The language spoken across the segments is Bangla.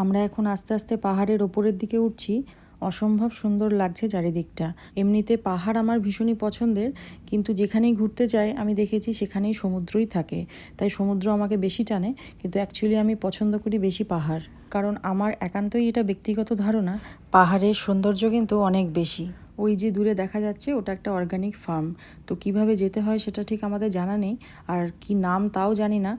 আমরা এখন আস্তে আস্তে পাহাড়ের ওপরের দিকে উঠছি। অসম্ভব সুন্দর লাগছে চারিদিকটা। এমনিতে পাহাড় আমার ভীষণই পছন্দের, কিন্তু যেখানেই ঘুরতে যাই আমি দেখেছি সেখানেই সমুদ্রই থাকে, তাই সমুদ্র আমাকে বেশি টানে। কিন্তু অ্যাকচুয়ালি আমি পছন্দ করি বেশি পাহাড়, কারণ আমার একান্তই এটা ব্যক্তিগত ধারণা, পাহাড়ের সৌন্দর্য কিন্তু অনেক বেশি। ওই যে দূরে দেখা যাচ্ছে ওটা একটা অর্গানিক ফার্ম। তো কিভাবে যেতে হয় সেটা ঠিক আমাদের জানা নেই, আর কি নাম তাও জানি না।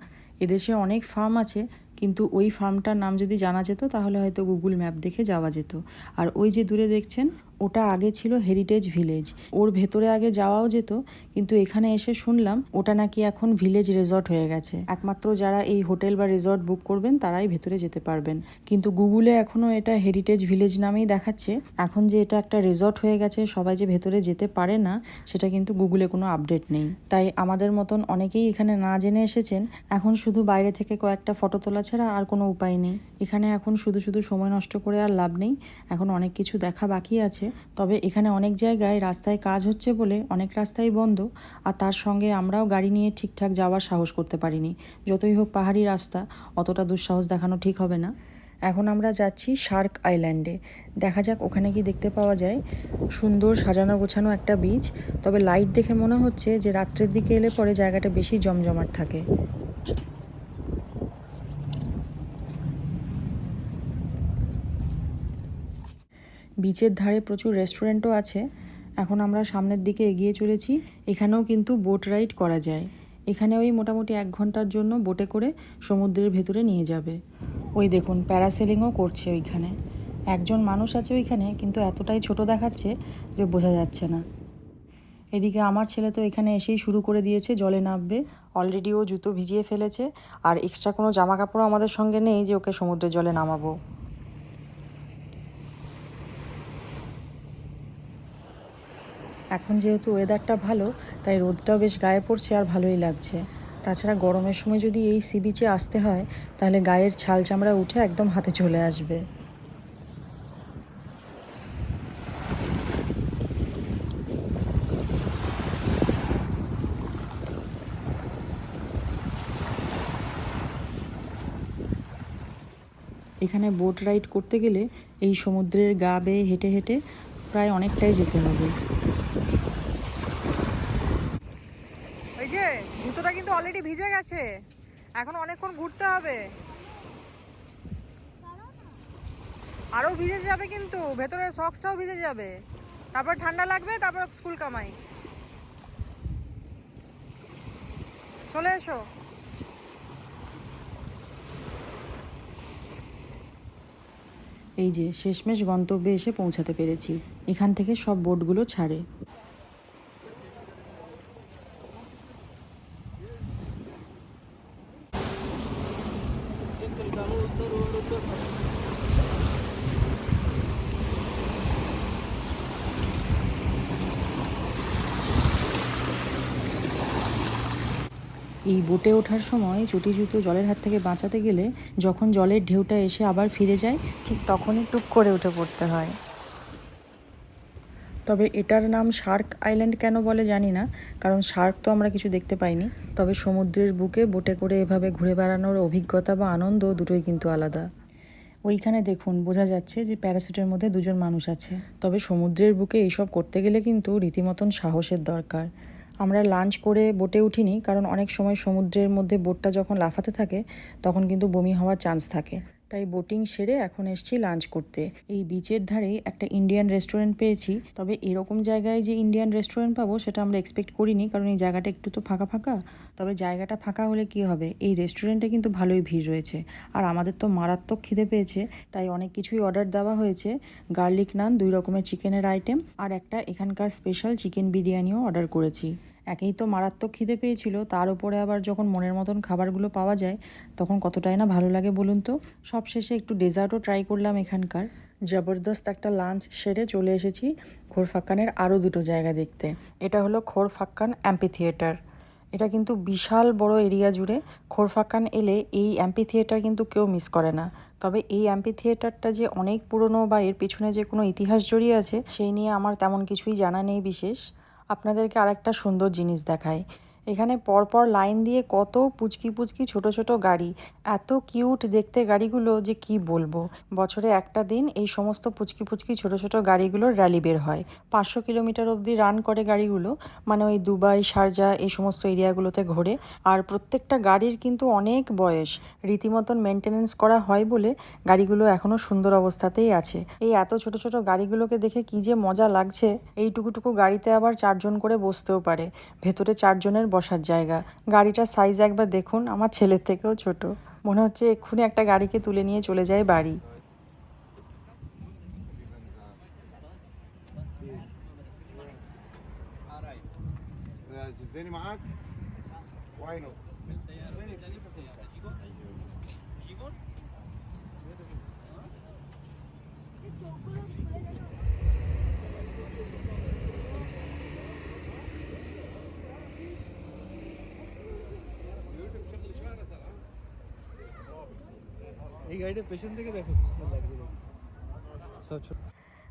এদেশে অনেক ফার্ম আছে, কিন্তু ওই ফার্মটার নাম যদি জানা যেত তাহলে হয়তো গুগল ম্যাপ দেখে যাওয়া যেত। আর ওই যে দূরে দেখছেন ওটা আগে ছিল হেরিটেজ ভিলেজ, ওর ভেতরে আগে যাওয়াও যেত, কিন্তু এখানে এসে শুনলাম ওটা নাকি এখন ভিলেজ রিসর্ট হয়ে গেছে। একমাত্র যারা এই হোটেল বা রিসর্ট বুক করবেন তারাই ভেতরে যেতে পারবেন, কিন্তু গুগলে এখনও এটা হেরিটেজ ভিলেজ নামেই দেখাচ্ছে। এখন যে এটা একটা রিসর্ট হয়ে গেছে, সবাই যে ভেতরে যেতে পারে না সেটা কিন্তু গুগলে কোনো আপডেট নেই। তাই আমাদের মতন অনেকেই এখানে না জেনে এসেছেন। এখন শুধু বাইরে থেকে কয়েকটা ফটো তোলা ছাড়া আর কোনো উপায় নেই। এখানে এখন শুধু শুধু সময় নষ্ট করে আর লাভ নেই, এখন অনেক কিছু দেখা বাকি আছে। তবে এখানে অনেক জায়গায় রাস্তায় কাজ হচ্ছে বলে অনেক রাস্তাই বন্ধ, আর তার সঙ্গে আমরাও গাড়ি নিয়ে ঠিকঠাক যাওয়ার সাহস করতে পারিনি। যতই হোক পাহাড়ি রাস্তা, অতটা দুঃসাহস দেখানো ঠিক হবে না। এখন আমরা যাচ্ছি শার্ক আইল্যান্ডে। দেখা যাক ওখানে কি দেখতে পাওয়া যায়। সুন্দর সাজানো গোছানো একটা বিচ, তবে লাইট দেখে মনে হচ্ছে যে রাত্রের দিকে এলে পরে জায়গাটা বেশি জমজমাট থাকে। বিচের ধারে প্রচুর রেস্টুরেন্টও আছে। এখন আমরা সামনের দিকে এগিয়ে চলেছি। এখানেও কিন্তু বোট রাইড করা যায়। এখানে ওই মোটামুটি 1 ঘন্টার জন্য বোটে করে সমুদ্রের ভেতরে নিয়ে যাবে। ওই দেখুন প্যারাসেলিংও করছে ওইখানে। একজন মানুষ আছে ওইখানে, কিন্তু এতটাই ছোট দেখাচ্ছে যে বোঝা যাচ্ছে না। এদিকে আমার ছেলে তো এখানে এসেই শুরু করে দিয়েছে জলে নামবে। অলরেডি ও জুতো ভিজিয়ে ফেলেছে, আর এক্সট্রা কোনো জামা কাপড়ও আমাদের সঙ্গে নেই যে ওকে সমুদ্রের জলে নামাবো। এখন যেহেতু ওয়েদারটা ভালো, তাই রোদটাও বেশ গায়ে পড়ছে আর ভালোই লাগছে। তাছাড়া গরমের সময় যদি এই সি বিচে আসতে হয় তাহলে গায়ের ছাল চামড়া উঠে একদম হাতে চলে আসবে। এখানে বোট রাইড করতে গেলে এই সমুদ্রের গা বেয়ে হেঁটে হেঁটে প্রায় অনেকটাই যেতে হবে। ওই যে জুতোটা কিন্তু অলরেডি ভিজে গেছে, এখন অনেকক্ষণ ঘুরতে হবে। আরো ভিজে যাবে, কিন্তু ভেতরে সক্সটাও ভিজে যাবে, তারপর ঠান্ডা লাগবে, তারপর স্কুল কামাই। চলে এসো। এই যে শেষমেশ গন্তব্যে এসে পৌঁছাতে পেরেছি। এখান থেকে সব বোটগুলো ছাড়ে। এই বোটে ওঠার সময় চটি জুতো জলের হাত থেকে বাঁচাতে গেলে যখন জলের ঢেউটা এসে আবার ফিরে যায়, ঠিক তখনই টুপ করে উঠে পড়তে হয়। তবে এটার নাম শার্ক আইল্যান্ড কেন বলে জানি না, কারণ শার্ক তো আমরা কিছু দেখতে পাইনি। তবে সমুদ্রের বুকে বোটে করে এভাবে ঘুরে বেড়ানোর অভিজ্ঞতা বা আনন্দ দুটোই কিন্তু আলাদা। ওইখানে দেখুন বোঝা যাচ্ছে যে প্যারাসুটের মধ্যে 2জন মানুষ আছে। তবে সমুদ্রের বুকে এইসব করতে গেলে কিন্তু রীতিমতন সাহসের দরকার। আমরা লাঞ্চ করে বোটে উঠিনি, কারণ অনেক সময় সমুদ্রের মধ্যে বোটটা যখন লাফাতে থাকে তখন কিন্তু বমি হওয়ার চান্স থাকে। তাই বোটিং সেরে এখন এসেছি লাঞ্চ করতে। এই বিচের ধারেই একটা ইন্ডিয়ান রেস্টুরেন্ট পেয়েছি। তবে এরকম জায়গায় যে ইন্ডিয়ান রেস্টুরেন্ট পাবো সেটা আমরা এক্সপেক্ট করিনি, কারণ এই জায়গাটা একটু তো ফাঁকা ফাঁকা। তবে জায়গাটা ফাঁকা হলে কি হবে, এই রেস্টুরেন্টে কিন্তু ভালোই ভিড় রয়েছে। আর আমাদের তো মারাত্মক খিদে পেয়েছে, তাই অনেক কিছুই অর্ডার দেওয়া হয়েছে। গার্লিক নান, 2 রকমের চিকেনের আইটেম, আর একটা এখানকার স্পেশাল চিকেন বিরিয়ানিও অর্ডার করেছি। একেই তো মারাত্মক খিদে পেয়েছিল, তার উপরে আবার যখন মনের মতন খাবারগুলো পাওয়া যায় তখন কতটাই না ভালো লাগে বলুন তো। সবশেষে একটু ডেজার্টও ট্রাই করলাম এখানকার। জবরদস্ত একটা লাঞ্চ সেরে চলে এসেছি খোরফাক্কানের আরও 2টো জায়গা দেখতে। এটা হলো খোরফাক্কান অ্যাম্পি থিয়েটার। এটা কিন্তু বিশাল বড় এরিয়া জুড়ে। খোরফাক্কান এলে এই অ্যাম্পি থিয়েটার কিন্তু কেউ মিস করে না। তবে এই অ্যাম্পি থিয়েটারটা যে অনেক পুরনো বা এর পিছনে যে কোনো ইতিহাস জড়িয়ে আছে সেই নিয়ে আমার তেমন কিছুই জানা নেই বিশেষ। আপনাদেরকে আরেকটা সুন্দর জিনিস দেখাই। এখানে পরপর লাইন দিয়ে কত পুচকি পুচকি ছোট ছোট গাড়ি, এত কিউট দেখতে গাড়িগুলো যে কি বলবো। বছরে একটা দিন এই সমস্ত পুচকি পুচকি ছোট ছোট গাড়িগুলোর র্যালি বের হয়। 500 কিলোমিটার অবধি রান করে গাড়িগুলো, মানে ওই দুবাই, শারজা এই সমস্ত এরিয়াগুলোতে ঘোরে। আর প্রত্যেকটা গাড়ির কিন্তু অনেক বয়স, রীতিমতন মেনটেনেন্স করা হয় বলে গাড়িগুলো এখনো সুন্দর অবস্থাতেই আছে। এই এত ছোট ছোট গাড়িগুলোকে দেখে কি যে মজা লাগছে। এইটুকুটুকু গাড়িতে আবার 4 জন করে বসতেও পারে, ভেতরে 4 জনের বসার জায়গা। গাড়িটার সাইজ একবার দেখুন, আমার ছেলের থেকেও ছোট। মনে হচ্ছে এক্ষুনি একটা গাড়িকে তুলে নিয়ে চলে যায় বাড়ি। تديني معاك وعينه. এই গাড়িটা পেছন থেকে দেখো কি সুন্দর লাগছে দেখো। সব ছোট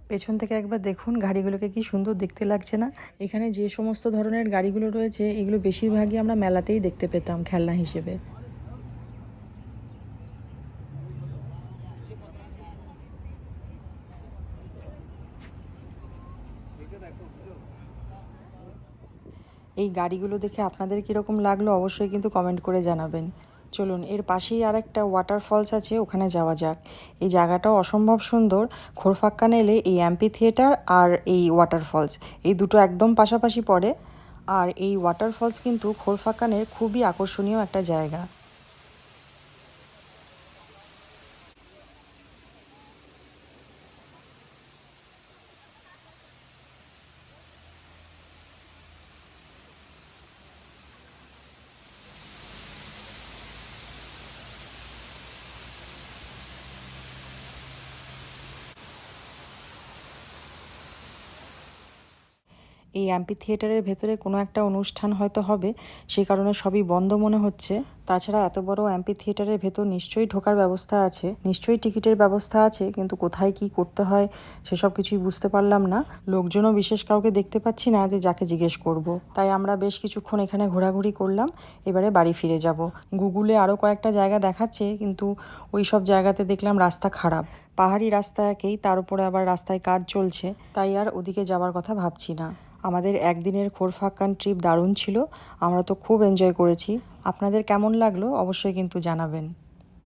পেছন থেকে একবার দেখুন গাড়িগুলোকে কি সুন্দর দেখতে লাগছে না? এখানে যে সমস্ত ধরনের গাড়িগুলো রয়েছে এগুলো বেশিরভাগই আমরা মেলাতেই দেখতে পেতাম খেলনা হিসেবে। এই গাড়িগুলো দেখে আপনাদের কীরকম লাগলো অবশ্যই কিন্তু কমেন্ট করে জানাবেন। চলুন, এর পাশেই আর একটা ওয়াটার ফলস আছে, ওখানে যাওয়া যাক। এই জায়গাটাও অসম্ভব সুন্দর। খোরফাক্কান এলে এই অ্যাম্পি থিয়েটার আর এই ওয়াটার ফলস, এই দুটো একদম পাশাপাশি পড়ে। আর এই ওয়াটার ফলস কিন্তু খোরফাক্কানের খুবই আকর্ষণীয় একটা জায়গা। এই অ্যাম্পি থিয়েটারের ভেতরে কোনো একটা অনুষ্ঠান হয়তো হবে, সেই কারণে সবই বন্ধ মনে হচ্ছে। তাছাড়া এত বড় অ্যাম্পি থিয়েটারের ভেতর নিশ্চয়ই ঢোকার ব্যবস্থা আছে, নিশ্চয়ই টিকিটের ব্যবস্থা আছে, কিন্তু কোথায় কি করতে হয় সেসব কিছুই বুঝতে পারলাম না। লোকজনও বিশেষ কাউকে দেখতে পাচ্ছি না যে যাকে জিজ্ঞেস করব। তাই আমরা বেশ কিছুক্ষণ এখানে ঘোরাঘুরি করলাম, এবারে বাড়ি ফিরে যাব। গুগলে আরও কয়েকটা জায়গা দেখাচ্ছে, কিন্তু ওই সব জায়গাতে দেখলাম রাস্তা খারাপ। পাহাড়ি রাস্তা একেই, তার উপরে আবার রাস্তায় কাজ চলছে, তাই আর ওদিকে যাওয়ার কথা ভাবছি না। আমাদের একদিনের খোরফাক্কান ট্রিপ দারুণ ছিল, আমরা তো খুব এনজয় করেছি। আপনাদের কেমন লাগলো অবশ্যই কিন্তু জানাবেন।